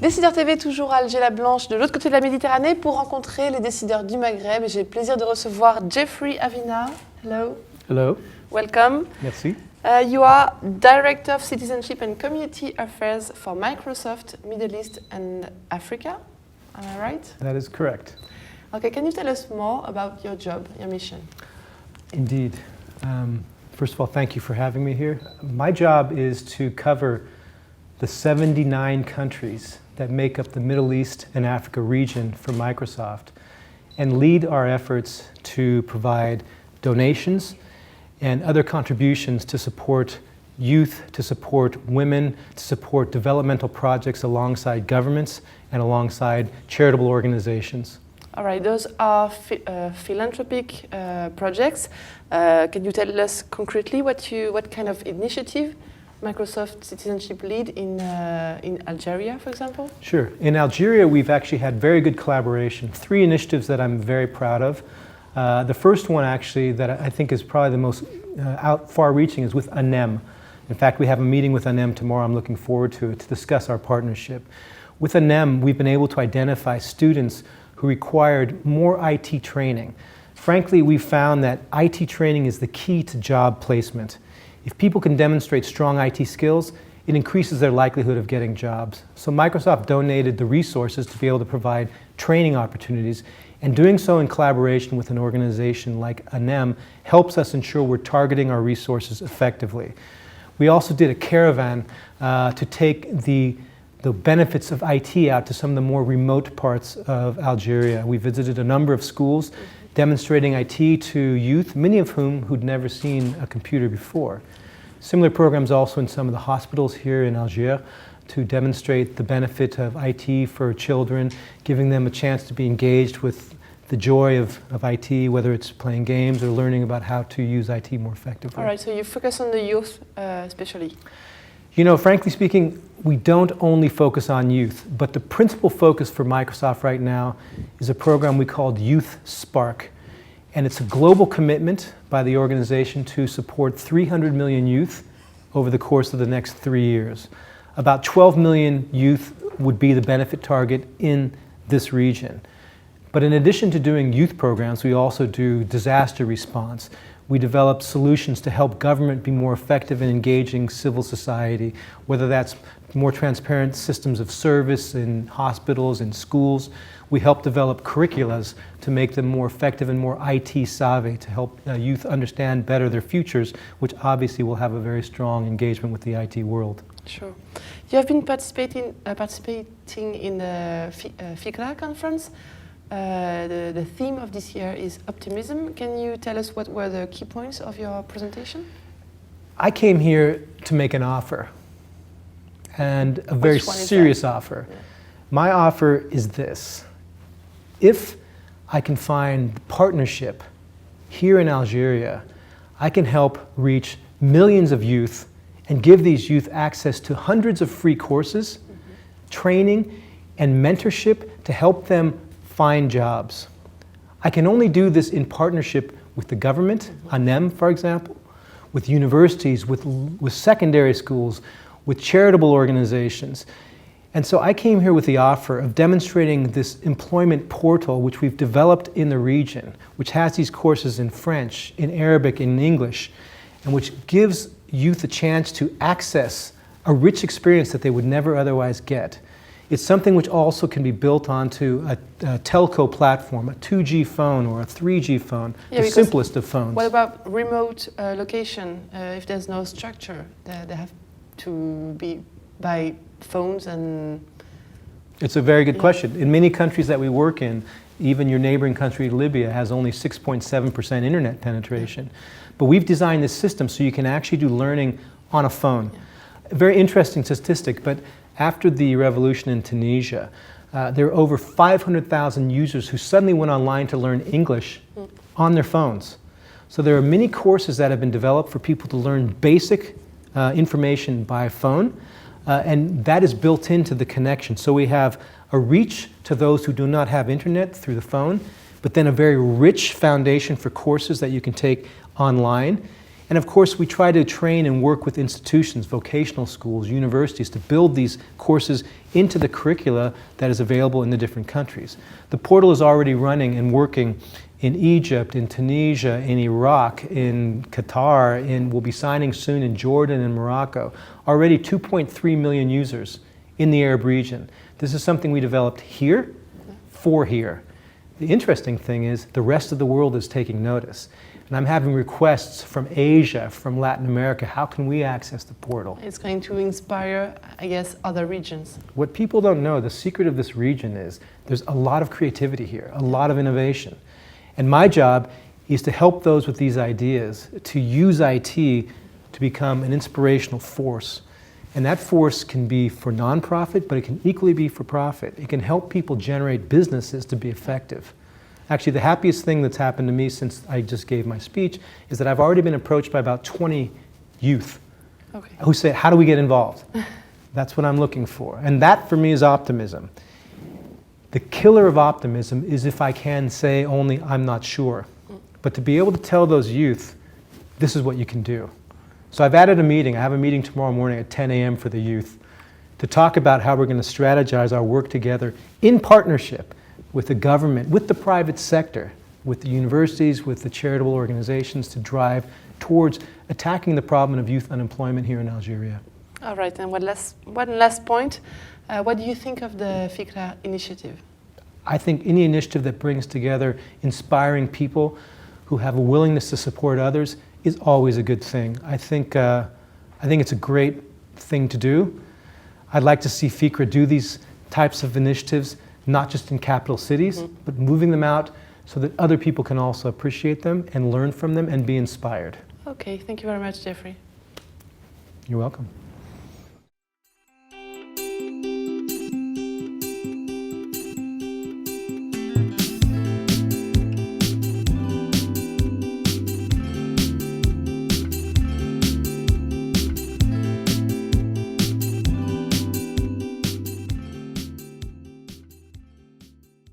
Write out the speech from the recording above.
Décideur TV, toujours à Alger-la-Blanche, de l'autre côté de la Méditerranée, pour rencontrer les décideurs du Maghreb. Et j'ai le plaisir de recevoir Jeffrey Avina. Hello. Hello. Welcome. Merci. You are Director of Citizenship and Community Affairs for Microsoft, Middle East and Africa. Am I right? That is correct. Okay, can you tell us more about your job, your mission? Indeed. First of all, thank you for having me here. My job is to cover the 79 countries that make up the Middle East and Africa region for Microsoft and lead our efforts to provide donations and other contributions to support youth, to support women, to support developmental projects alongside governments and alongside charitable organizations. All right, those are philanthropic projects. Can you tell us concretely what kind of initiative Microsoft Citizenship lead in Algeria, for example? Sure. In Algeria, we've actually had very good collaboration. 3 initiatives that I'm very proud of. The first one, actually, that I think is probably the most far-reaching is with ANEM. In fact, we have a meeting with ANEM tomorrow. I'm looking forward to it, to discuss our partnership. With ANEM, we've been able to identify students who required more IT training. Frankly, we've found that IT training is the key to job placement. If people can demonstrate strong IT skills, it increases their likelihood of getting jobs. So Microsoft donated the resources to be able to provide training opportunities, and doing so in collaboration with an organization like ANEM helps us ensure we're targeting our resources effectively. We also did a caravan to take the benefits of IT out to some of the more remote parts of Algeria. We visited a number of schools demonstrating IT to youth, many of whom who'd never seen a computer before. Similar programs also in some of the hospitals here in Algiers to demonstrate the benefit of IT for children, giving them a chance to be engaged with the joy of IT, whether it's playing games or learning about how to use IT more effectively. All right, so you focus on the youth especially. You know, frankly speaking, we don't only focus on youth, but the principal focus for Microsoft right now is a program we called Youth Spark. And it's a global commitment by the organization to support 300 million youth over the course of the next 3 years. About 12 million youth would be the benefit target in this region. But in addition to doing youth programs, we also do disaster response. We develop solutions to help government be more effective in engaging civil society, whether that's more transparent systems of service in hospitals and schools. We help develop curriculums to make them more effective and more IT savvy to help youth understand better their futures, which obviously will have a very strong engagement with the IT world. Sure. You have been participating in the FICRA conference. The theme of this year is optimism. Can you tell us what were the key points of your presentation? I came here to make an offer, and a very serious offer. Yeah. My offer is this. If I can find partnership here in Algeria, I can help reach millions of youth and give these youth access to hundreds of free courses, training, and mentorship to help them find jobs. I can only do this in partnership with the government, ANEM, for example, with universities, with secondary schools, with charitable organizations. And so I came here with the offer of demonstrating this employment portal which we've developed in the region, which has these courses in French, in Arabic, in English, and which gives youth a chance to access a rich experience that they would never otherwise get. It's something which also can be built onto a telco platform, a 2G phone or a 3G phone, the simplest of phones. What about remote location? If there's no structure, they have to be by phones and... It's a very good question. In many countries that we work in, even your neighboring country, Libya, has only 6.7% internet penetration. But we've designed this system so you can actually do learning on a phone. A very interesting statistic, but after the revolution in Tunisia, there were over 500,000 users who suddenly went online to learn English on their phones. So there are many courses that have been developed for people to learn basic information by phone, and that is built into the connection. So we have a reach to those who do not have internet through the phone, but then a very rich foundation for courses that you can take online. And of course, we try to train and work with institutions, vocational schools, universities, to build these courses into the curricula that is available in the different countries. The portal is already running and working in Egypt, in Tunisia, in Iraq, in Qatar, and we'll be signing soon in Jordan and Morocco. Already 2.3 million users in the Arab region. This is something we developed here, for here. The interesting thing is the rest of the world is taking notice. And I'm having requests from Asia, from Latin America, how can we access the portal? It's going to inspire, I guess, other regions. What people don't know, the secret of this region is there's a lot of creativity here, a lot of innovation. And my job is to help those with these ideas to use IT to become an inspirational force. And that force can be for nonprofit, but it can equally be for profit. It can help people generate businesses to be effective. Actually, the happiest thing that's happened to me since I just gave my speech is that I've already been approached by about 20 youth who say, how do we get involved? That's what I'm looking for. And that, for me, is optimism. The killer of optimism is if I can say only, I'm not sure. But to be able to tell those youth, this is what you can do. So I've added a meeting. I have a meeting tomorrow morning at 10 a.m. for the youth to talk about how we're going to strategize our work together in partnership with the government, with the private sector, with the universities, with the charitable organizations to drive towards attacking the problem of youth unemployment here in Algeria. All right, and one last point. What do you think of the Fikra initiative? I think any initiative that brings together inspiring people who have a willingness to support others is always a good thing. I think it's a great thing to do. I'd like to see Fikra do these types of initiatives not just in capital cities, but moving them out so that other people can also appreciate them and learn from them and be inspired. Okay, thank you very much, Jeffrey. You're welcome.